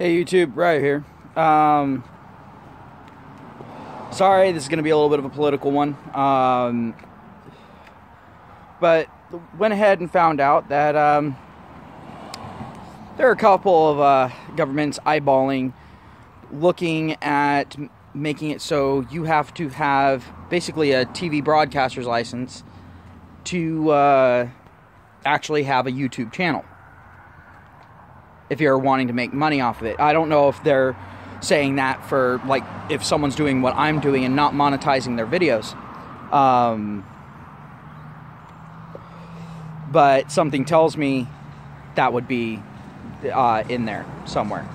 Hey YouTube, right here. Sorry, this is going to be a little bit of a political one. But went ahead and found out that there are a couple of governments eyeballing, looking at making it so you have to have basically a TV broadcaster's license to actually have a YouTube channel if you're wanting to make money off of it. I don't know if they're saying that for, like, if someone's doing what I'm doing and not monetizing their videos. But something tells me that would be in there somewhere.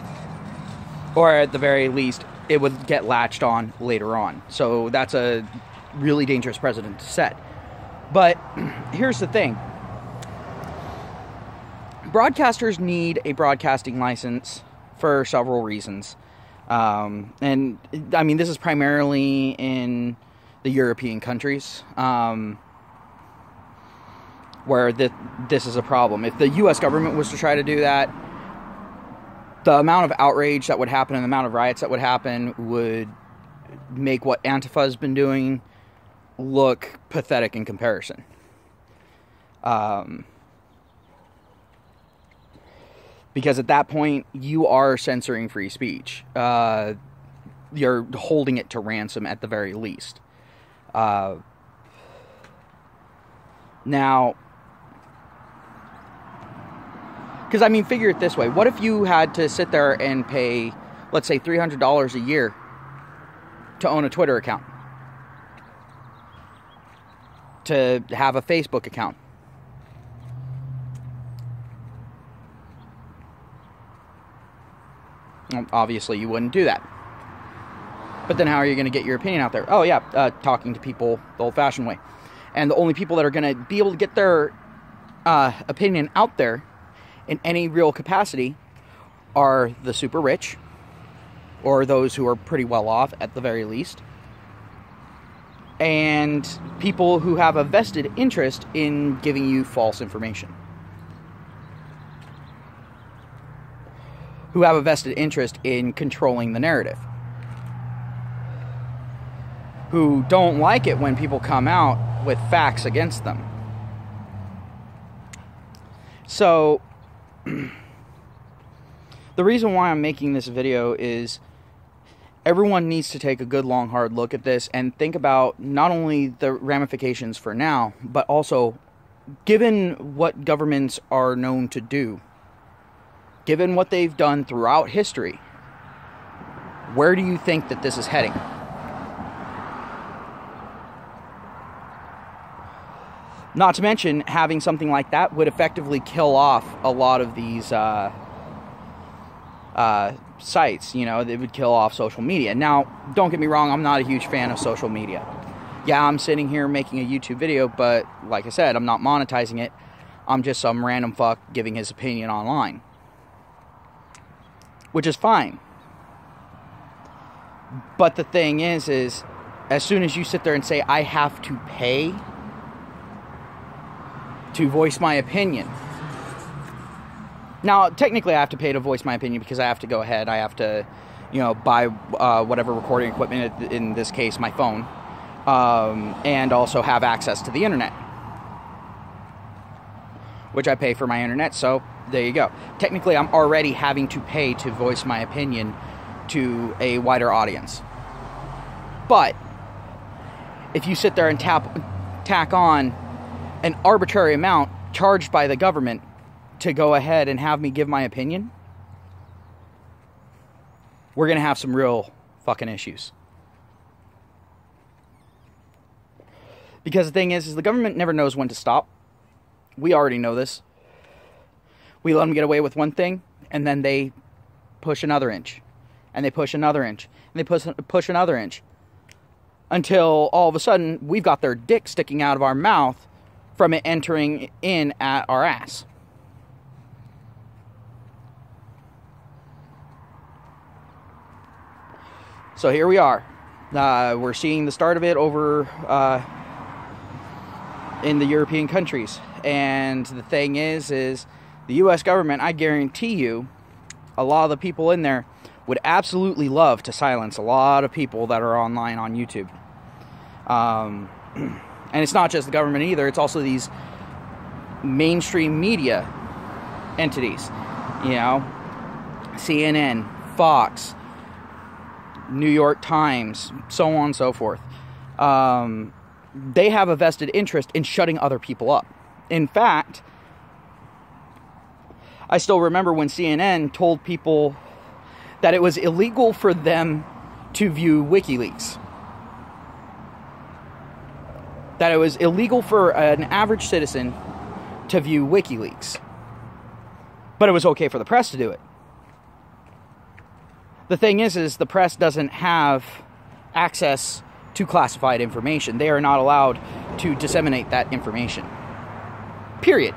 Or at the very least, it would get latched on later on. So that's a really dangerous precedent to set. But here's the thing. Broadcasters need a broadcasting license for several reasons. And, I mean, this is primarily in the European countries, where this is a problem. If the U.S. government was to try to do that, the amount of outrage that would happen and the amount of riots that would happen would make what Antifa has been doing look pathetic in comparison. Because at that point, you are censoring free speech. You're holding it to ransom at the very least. Now, because, I mean, figure it this way. What if you had to sit there and pay, let's say, $300 a year to own a Twitter account? To have a Facebook account? Well, obviously, you wouldn't do that. But then how are you going to get your opinion out there? Oh, yeah, talking to people the old-fashioned way. And the only people that are going to be able to get their opinion out there in any real capacity are the super rich, or those who are pretty well off at the very least, and people who have a vested interest in giving you false information. Who have a vested interest in controlling the narrative. Who don't like it when people come out with facts against them. So, the reason why I'm making this video is everyone needs to take a good, long, hard look at this and think about not only the ramifications for now, but also, given what governments are known to do, given what they've done throughout history, where do you think that this is heading? Not to mention, having something like that would effectively kill off a lot of these sites. You know, it would kill off social media. Now, don't get me wrong, I'm not a huge fan of social media. Yeah, I'm sitting here making a YouTube video, but like I said, I'm not monetizing it. I'm just some random fuck giving his opinion online. Which is fine. But the thing is as soon as you sit there and say, I have to pay to voice my opinion. Now, technically I have to pay to voice my opinion because I have to go ahead, I have to, you know, buy whatever recording equipment, in this case, my phone, and also have access to the internet. Which I pay for my internet, so there you go. Technically, I'm already having to pay to voice my opinion to a wider audience. But if you sit there and tack on an arbitrary amount charged by the government to go ahead and have me give my opinion, we're going to have some real fucking issues. Because the thing is the government never knows when to stop. We already know this. We let them get away with one thing, and then they push another inch. And they push another inch. And they push another inch. Until all of a sudden, we've got their dick sticking out of our mouth from it entering in at our ass. So here we are. We're seeing the start of it over in the European countries. And the thing is the U.S. government, I guarantee you, a lot of the people in there would absolutely love to silence a lot of people that are online on YouTube. And it's not just the government either. It's also these mainstream media entities. You know, CNN, Fox, New York Times, so on and so forth. They have a vested interest in shutting other people up. In fact, I still remember when CNN told people that it was illegal for them to view WikiLeaks. That it was illegal for an average citizen to view WikiLeaks. But it was okay for the press to do it. The thing is the press doesn't have access to classified information. They are not allowed to disseminate that information. Period.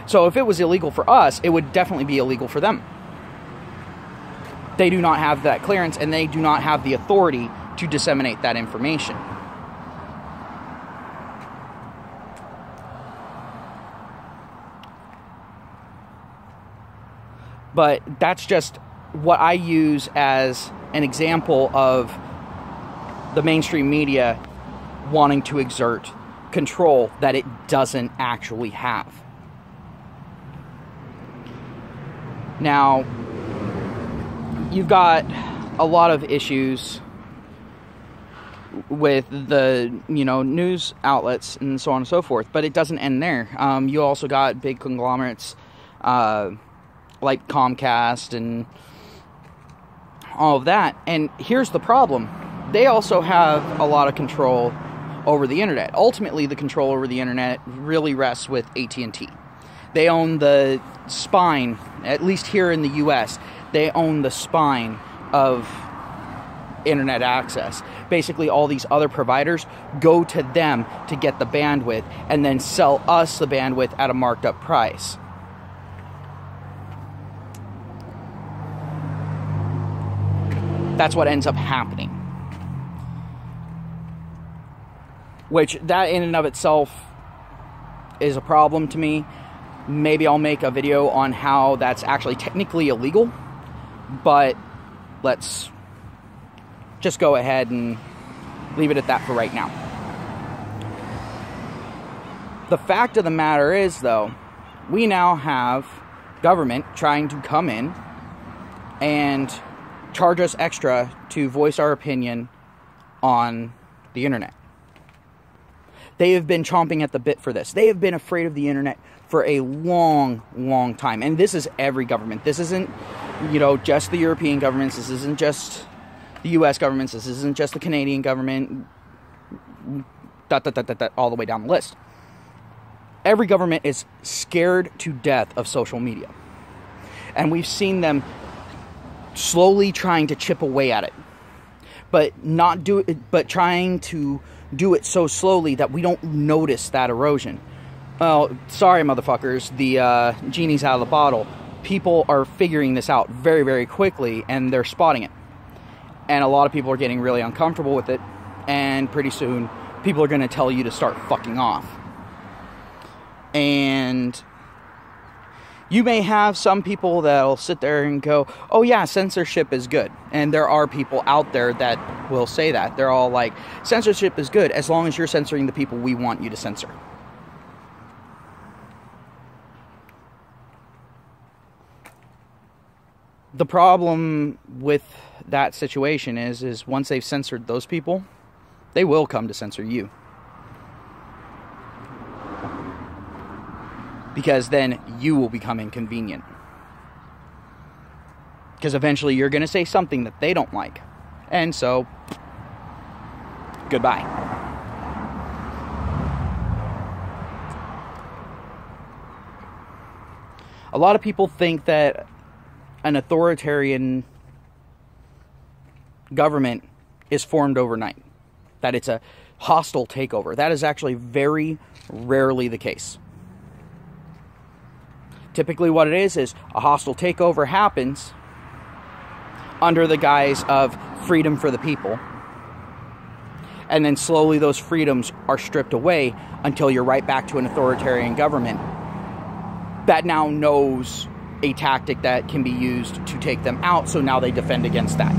So if it was illegal for us, it would definitely be illegal for them. They do not have that clearance, and they do not have the authority to disseminate that information. But that's just what I use as an example of the mainstream media wanting to exert control that it doesn't actually have. Now, you've got a lot of issues with the, news outlets and so on and so forth, but it doesn't end there. You also got big conglomerates like Comcast and all of that. And here's the problem. They also have a lot of control over the internet. Ultimately, the control over the internet really rests with AT&T. They own the spine, at least here in the US, they own the spine of internet access. Basically, all these other providers go to them to get the bandwidth and then sell us the bandwidth at a marked up price. That's what ends up happening. Which, that in and of itself is a problem to me. Maybe I'll make a video on how that's actually technically illegal. But let's just go ahead and leave it at that for right now. The fact of the matter is, though, we now have government trying to come in and charge us extra to voice our opinion on the internet. They have been chomping at the bit for this. They have been afraid of the internet for a long, long time. And this is every government. This isn't, just the European governments. This isn't just the US governments. This isn't just the Canadian government. All the way down the list. Every government is scared to death of social media. And we've seen them slowly trying to chip away at it. But trying to do it so slowly that we don't notice that erosion. Well, sorry, motherfuckers. The genie's out of the bottle. People are figuring this out very, very quickly, and they're spotting it. And a lot of people are getting really uncomfortable with it. And pretty soon, people are going to tell you to start fucking off. And you may have some people that'll sit there and go, oh yeah, censorship is good. And there are people out there that will say that. They're all like, censorship is good as long as you're censoring the people we want you to censor. The problem with that situation is once they've censored those people, they will come to censor you. Because then you will become inconvenient. Because eventually you're going to say something that they don't like. And so, goodbye. A lot of people think that an authoritarian government is formed overnight. That it's a hostile takeover. That is actually very rarely the case. Typically what it is a hostile takeover happens under the guise of freedom for the people. And then slowly those freedoms are stripped away until you're right back to an authoritarian government that now knows a tactic that can be used to take them out, so now they defend against that.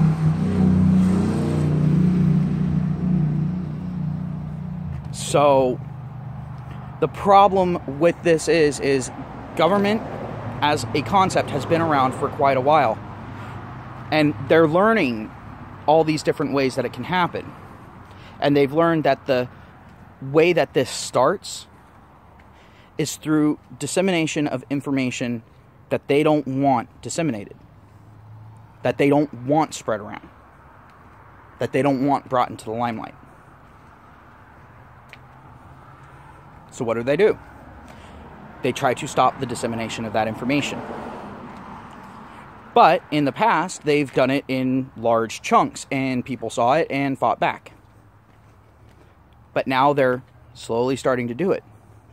So the problem with this is government as a concept has been around for quite a while, and they're learning all these different ways that it can happen. And they've learned that the way that this starts is through dissemination of information that they don't want disseminated, that they don't want spread around, that they don't want brought into the limelight. So what do? They try to stop the dissemination of that information. But in the past, they've done it in large chunks, and people saw it and fought back. But now they're slowly starting to do it.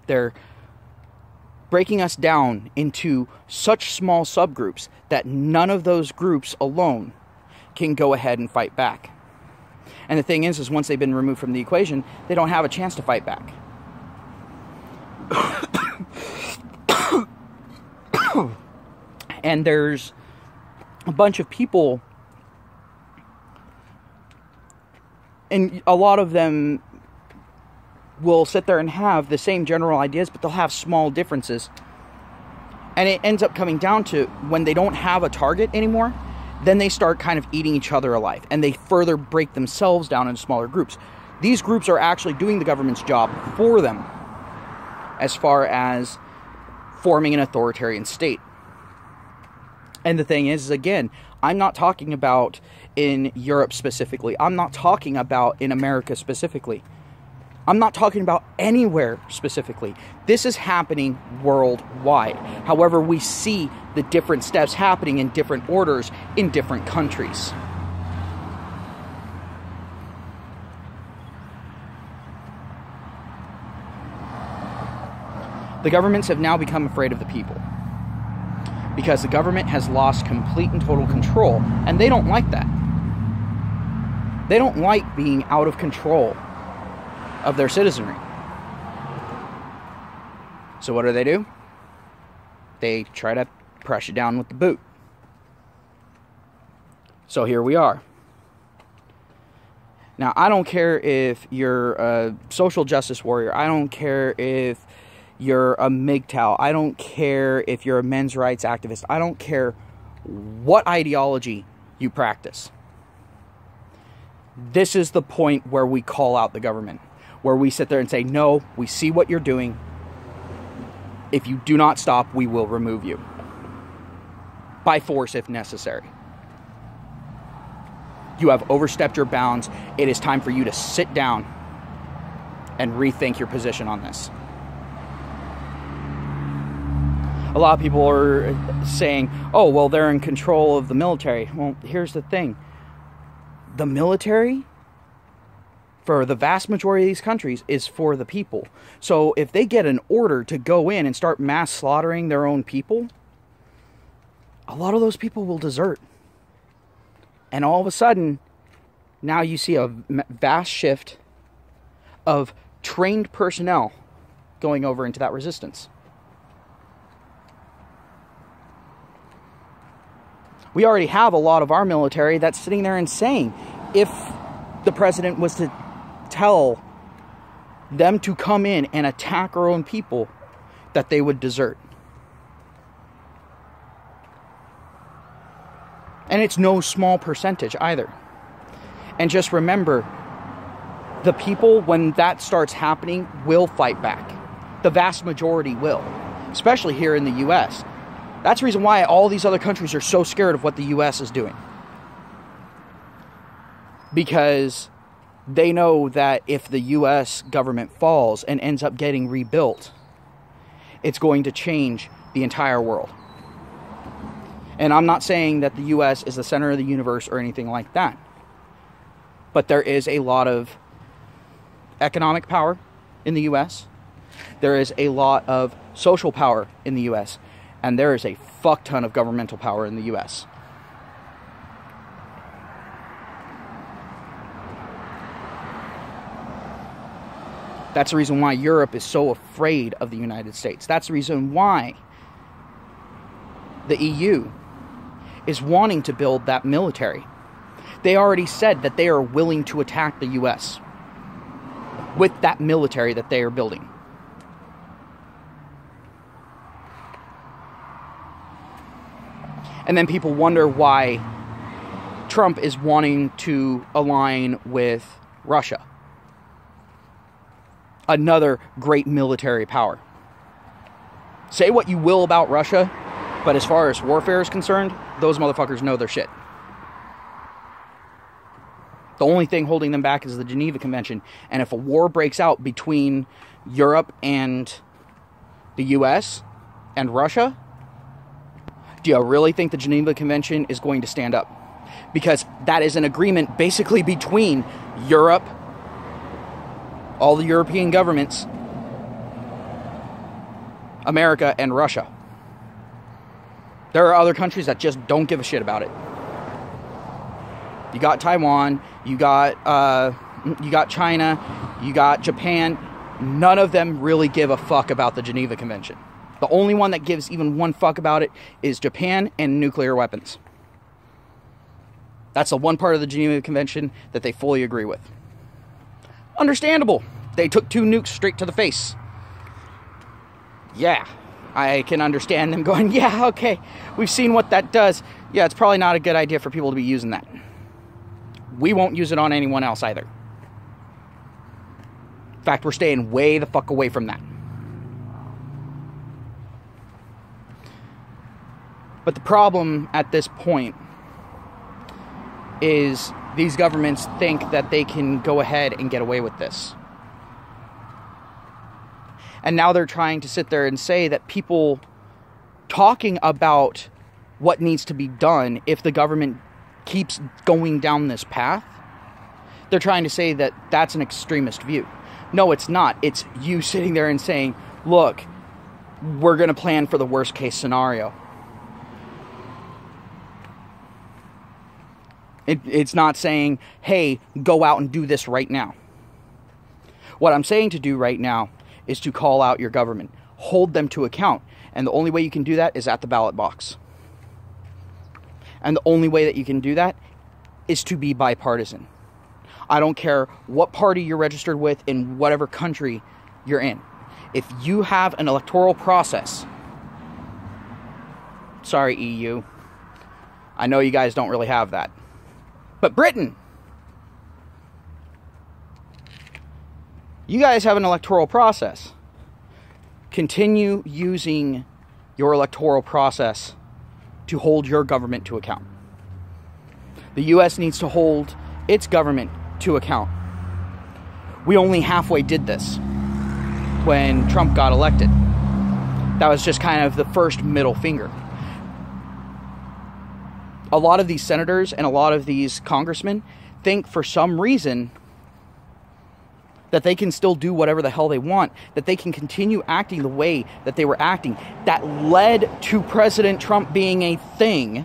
They're breaking us down into such small subgroups that none of those groups alone can go ahead and fight back. And the thing is once they've been removed from the equation, they don't have a chance to fight back. And there's a bunch of people, and a lot of them will sit there and have the same general ideas, but they'll have small differences. And it ends up coming down to when they don't have a target anymore, then they start kind of eating each other alive, and they further break themselves down into smaller groups. These groups are actually doing the government's job for them as far as forming an authoritarian state. And the thing is again, I'm not talking about in Europe specifically. I'm not talking about in America specifically. I'm not talking about anywhere specifically. This is happening worldwide. However, we see the different steps happening in different orders in different countries. The governments have now become afraid of the people, because the government has lost complete and total control, and they don't like that. They don't like being out of control of their citizenry. So what do? They try to press you down with the boot. So here we are. Now, I don't care if you're a social justice warrior. I don't care if you're a MGTOW. I don't care if you're a men's rights activist. I don't care what ideology you practice. This is the point where we call out the government, where we sit there and say, no, we see what you're doing. If you do not stop, we will remove you. By force if necessary. You have overstepped your bounds. It is time for you to sit down and rethink your position on this. A lot of people are saying, oh, well, they're in control of the military. Well, here's the thing. The military, for the vast majority of these countries, is for the people. So if they get an order to go in and start mass slaughtering their own people, a lot of those people will desert. And all of a sudden, now you see a vast shift of trained personnel going over into that resistance. We already have a lot of our military that's sitting there and saying, if the president was to tell them to come in and attack our own people, that they would desert. And it's no small percentage either. And just remember, the people, when that starts happening, will fight back. The vast majority will. Especially here in the U.S. That's the reason why all these other countries are so scared of what the U.S. is doing. Because they know that if the U.S. government falls and ends up getting rebuilt, it's going to change the entire world. And I'm not saying that the U.S. is the center of the universe or anything like that. But there is a lot of economic power in the U.S. There is a lot of social power in the U.S. And there is a fuck ton of governmental power in the U.S. That's the reason why Europe is so afraid of the United States. That's the reason why the EU, is wanting to build that military. They already said that they are willing to attack the US with that military that they are building. And then people wonder why Trump is wanting to align with Russia, another great military power. Say what you will about Russia, but as far as warfare is concerned, those motherfuckers know their shit. The only thing holding them back is the Geneva Convention. And if a war breaks out between Europe and the US and Russia, do you really think the Geneva Convention is going to stand up? Because that is an agreement basically between Europe, all the European governments, America, and Russia. There are other countries that just don't give a shit about it. You got Taiwan, you got China, you got Japan. None of them really give a fuck about the Geneva Convention. The only one that gives even one fuck about it is Japan and nuclear weapons. That's the one part of the Geneva Convention that they fully agree with. Understandable. They took 2 nukes straight to the face. Yeah, I can understand them going, yeah, okay, we've seen what that does. Yeah, it's probably not a good idea for people to be using that. We won't use it on anyone else either. In fact, we're staying way the fuck away from that. But the problem at this point is these governments think that they can go ahead and get away with this. And now they're trying to sit there and say that people talking about what needs to be done if the government keeps going down this path, they're trying to say that that's an extremist view. No, it's not. It's you sitting there and saying, look, we're going to plan for the worst case scenario. It's not saying, hey, go out and do this right now. What I'm saying to do right now is to call out your government. Hold them to account. And the only way you can do that is at the ballot box. And the only way that you can do that is to be bipartisan. I don't care what party you're registered with in whatever country you're in. If you have an electoral process, sorry EU, I know you guys don't really have that. But Britain, you guys have an electoral process. Continue using your electoral process to hold your government to account. The US needs to hold its government to account. We only halfway did this when Trump got elected. That was just kind of the first middle finger. A lot of these senators and a lot of these congressmen think for some reason that they can still do whatever the hell they want, that they can continue acting the way that they were acting, that led to President Trump being a thing.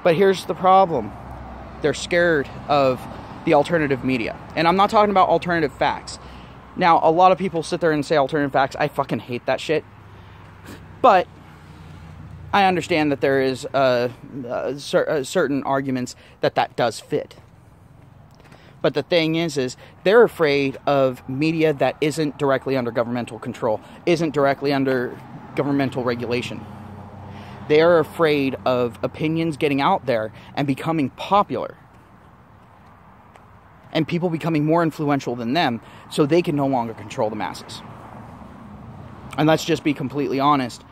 But here's the problem. They're scared of the alternative media. And I'm not talking about alternative facts. Now, a lot of people sit there and say alternative facts. I fucking hate that shit. But I understand that there is certain arguments that does fit. But the thing is they're afraid of media that isn't directly under governmental control, isn't directly under governmental regulation. They are afraid of opinions getting out there and becoming popular. And people becoming more influential than them, so they can no longer control the masses. And let's just be completely honest,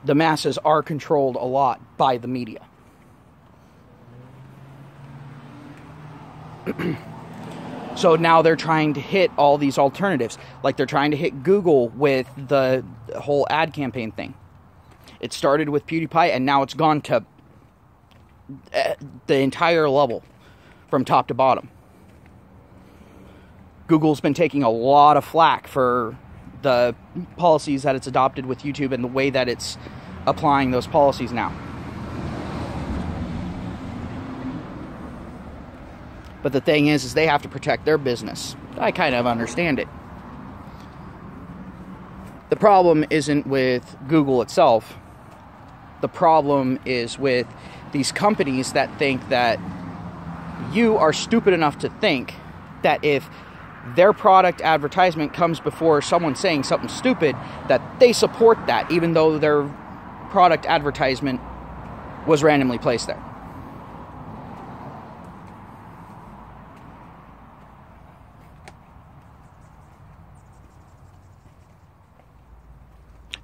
the masses are controlled a lot by the media. So now they're trying to hit all these alternatives. Like they're trying to hit Google with the whole ad campaign thing. It started with PewDiePie and now it's gone to the entire level from top to bottom. Google's been taking a lot of flack for the policies that it's adopted with YouTube and the way that it's applying those policies now. But the thing is they have to protect their business. I kind of understand it. The problem isn't with Google itself. The problem is with these companies that think that you are stupid enough to think that if their product advertisement comes before someone saying something stupid, that they support that, even though their product advertisement was randomly placed there.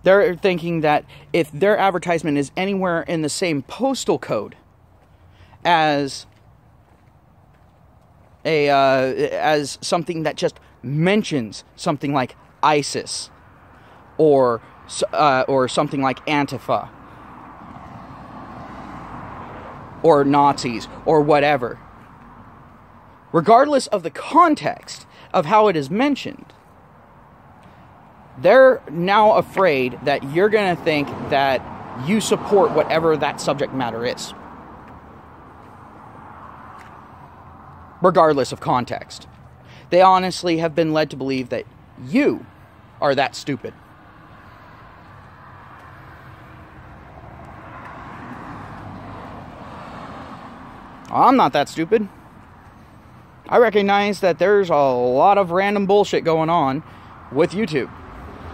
They're thinking that if their advertisement is anywhere in the same postal code as as something that just mentions something like ISIS or something like Antifa or Nazis or whatever, regardless of the context of how it is mentioned, they're now afraid that you're going to think that you support whatever that subject matter is, regardless of context. They honestly have been led to believe that you are that stupid. I'm not that stupid. I recognize that there's a lot of random bullshit going on with YouTube.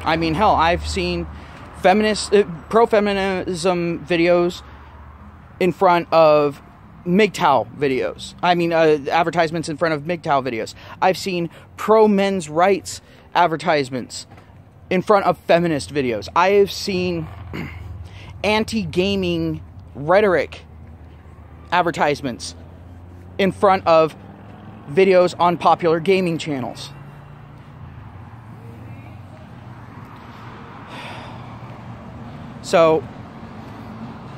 I mean, hell, I've seen pro-feminism videos in front of MGTOW videos. I mean, advertisements in front of MGTOW videos. I've seen pro-men's rights advertisements in front of feminist videos. I have seen anti-gaming rhetoric advertisements in front of videos on popular gaming channels. So,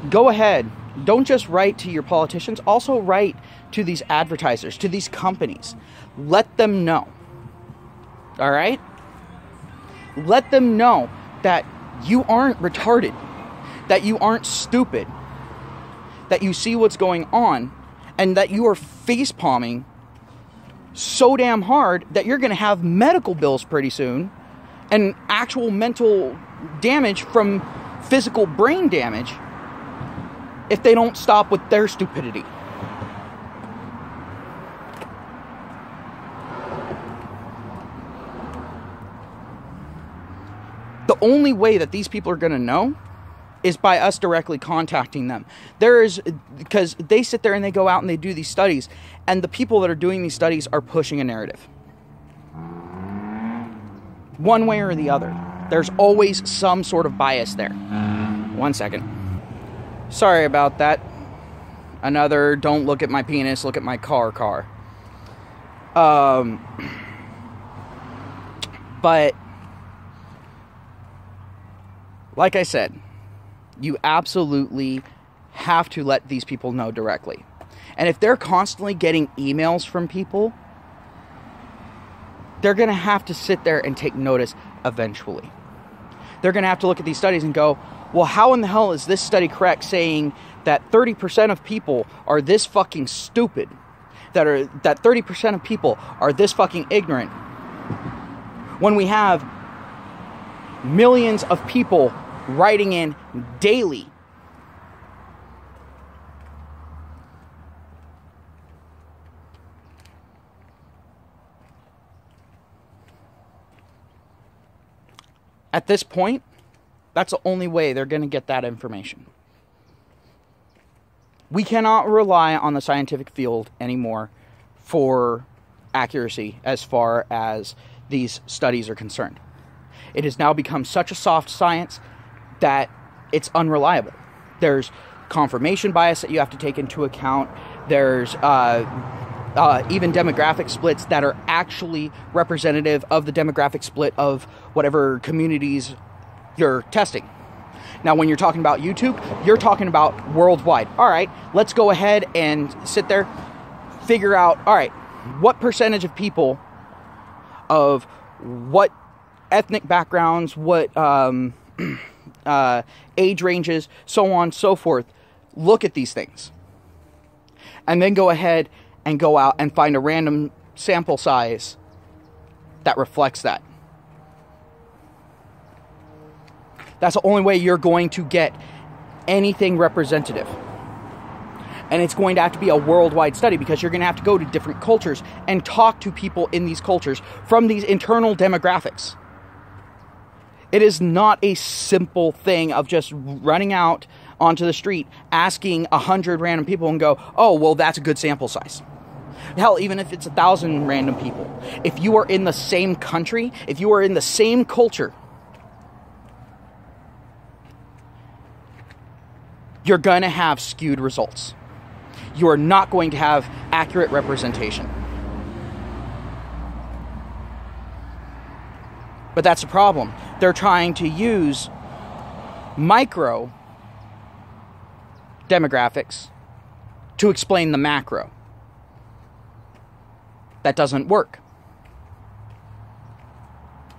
go ahead. Don't just write to your politicians. Also write to these advertisers, to these companies. Let them know. All right? Let them know that you aren't retarded. That you aren't stupid. That you see what's going on. And that you are facepalming so damn hard that you're going to have medical bills pretty soon. And actual mental damage from physical brain damage if they don't stop with their stupidity. The only way that these people are going to know is by us directly contacting them. Because they sit there and they go out and they do these studies, and the people that are doing these studies are pushing a narrative. One way or the other. There's always some sort of bias there. 1 second. Sorry about that. Another don't look at my penis, look at my car. But like I said, you absolutely have to let these people know directly. And if they're constantly getting emails from people, they're going to have to sit there and take notice eventually. They're going to have to look at these studies and go, well, how in the hell is this study correct saying that 30% of people are this fucking stupid? That 30% of people are this fucking ignorant? When we have millions of people writing in daily. At this point, that's the only way they're going to get that information. We cannot rely on the scientific field anymore for accuracy as far as these studies are concerned. It has now become such a soft science that it's unreliable. There's confirmation bias that you have to take into account. There's even demographic splits that are actually representative of the demographic split of whatever communities you're testing. Now, when you're talking about YouTube, you're talking about worldwide. All right, let's go ahead and sit there, figure out, all right, what percentage of people of what ethnic backgrounds, what age ranges, so on and so forth, look at these things. And then go ahead and go out and find a random sample size that reflects that. That's the only way you're going to get anything representative. And it's going to have to be a worldwide study, because you're going to have to go to different cultures and talk to people in these cultures from these internal demographics. It is not a simple thing of just running out onto the street, asking 100 random people and go, oh, well, that's a good sample size. Hell, even if it's 1,000 random people. If you are in the same country, if you are in the same culture, you're going to have skewed results. You are not going to have accurate representation. But that's the problem. They're trying to use micro demographics to explain the macro. That doesn't work.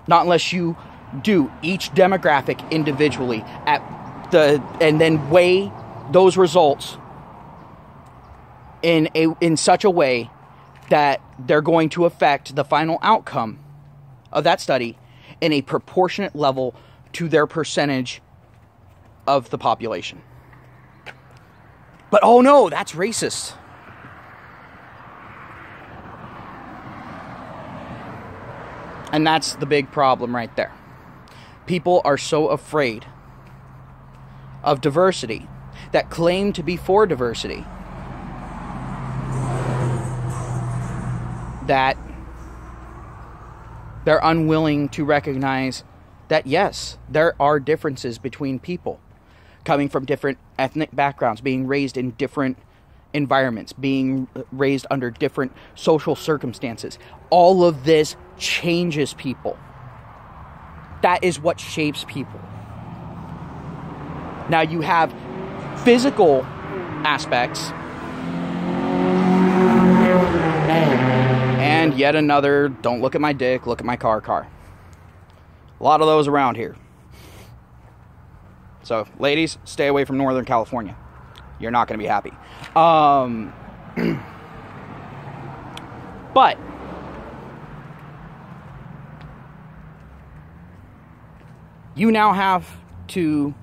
Not unless you do each demographic individually and then weigh those results in such a way that they're going to affect the final outcome of that study in a proportionate level to their percentage of the population. But oh no, that's racist. And that's the big problem right there. People are so afraid of diversity, that claim to be for diversity, that they're unwilling to recognize that, yes, there are differences between people coming from different ethnic backgrounds, being raised in different environments, being raised under different social circumstances. All of this changes people. That is what shapes people. Now you have physical aspects, and yet another, don't look at my dick, look at my car. A lot of those around here. So, ladies, stay away from Northern California. You're not going to be happy. But you now have to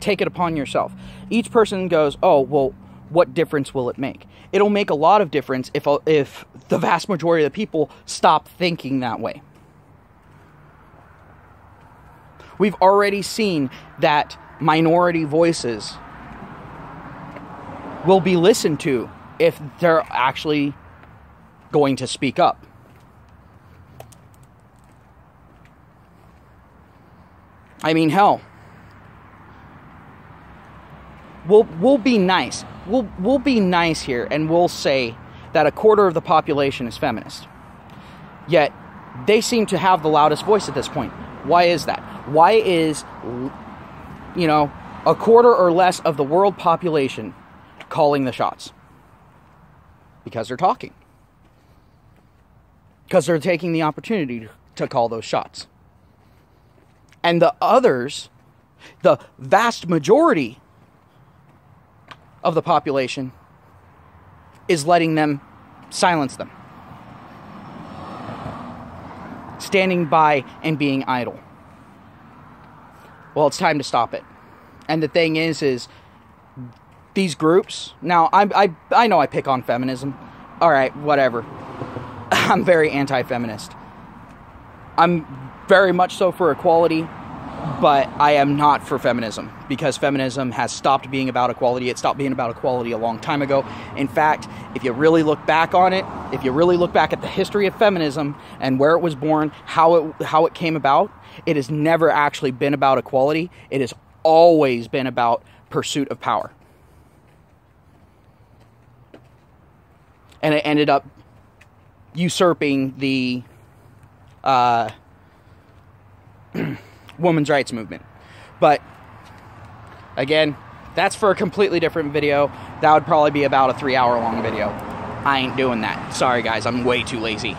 take it upon yourself. Each person goes, oh, well, what difference will it make? It'll make a lot of difference if the vast majority of the people stop thinking that way. We've already seen that minority voices will be listened to if they're actually going to speak up. I mean, hell, we'll be nice. We'll be nice here, and we'll say that a quarter of the population is feminist. Yet, they seem to have the loudest voice at this point. Why is that? Why is, a quarter or less of the world population calling the shots? Because they're talking. Because they're taking the opportunity to call those shots. And the others, the vast majority of the population, is letting them silence them. Standing by and being idle. Well, it's time to stop it. And the thing is these groups, now I know I pick on feminism. Alright, whatever. I'm very anti-feminist. I'm very much so for equality, but I am not for feminism, because feminism has stopped being about equality. It stopped being about equality a long time ago. In fact, if you really look back on it, if you really look back at the history of feminism and where it was born, how it came about, it has never actually been about equality. It has always been about pursuit of power. And it ended up usurping the women's rights movement. But again, that's for a completely different video. That would probably be about a 3-hour long video. I ain't doing that. Sorry guys, I'm way too lazy.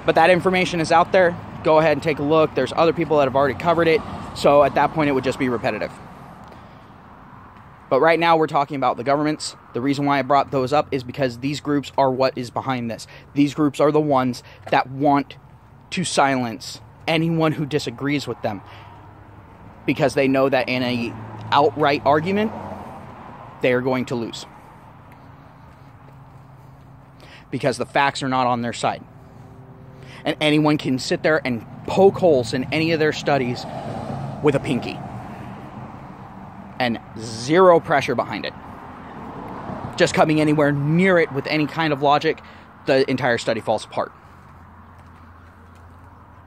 But that information is out there. Go ahead and take a look. There's other people that have already covered it. So at that point it would just be repetitive. But right now we're talking about the governments. The reason why I brought those up is because these groups are what is behind this. These groups are the ones that want to silence anyone who disagrees with them. because they know that in an outright argument, they are going to lose. Because the facts are not on their side. And anyone can sit there and poke holes in any of their studies with a pinky. And zero pressure behind it. Just coming anywhere near it with any kind of logic, the entire study falls apart.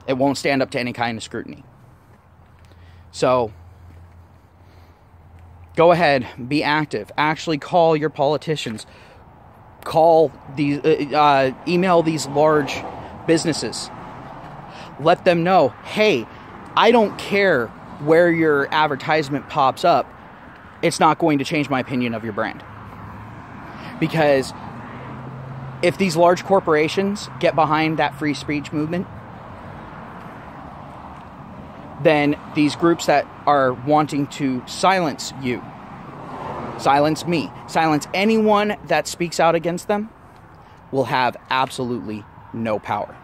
It won't stand up to any kind of scrutiny. So, go ahead, be active. Actually call your politicians. Call these, email these large businesses. Let them know, hey, I don't care where your advertisement pops up. It's not going to change my opinion of your brand. Because if these large corporations get behind that free speech movement, then these groups that are wanting to silence you, silence me, silence anyone that speaks out against them, will have absolutely no power.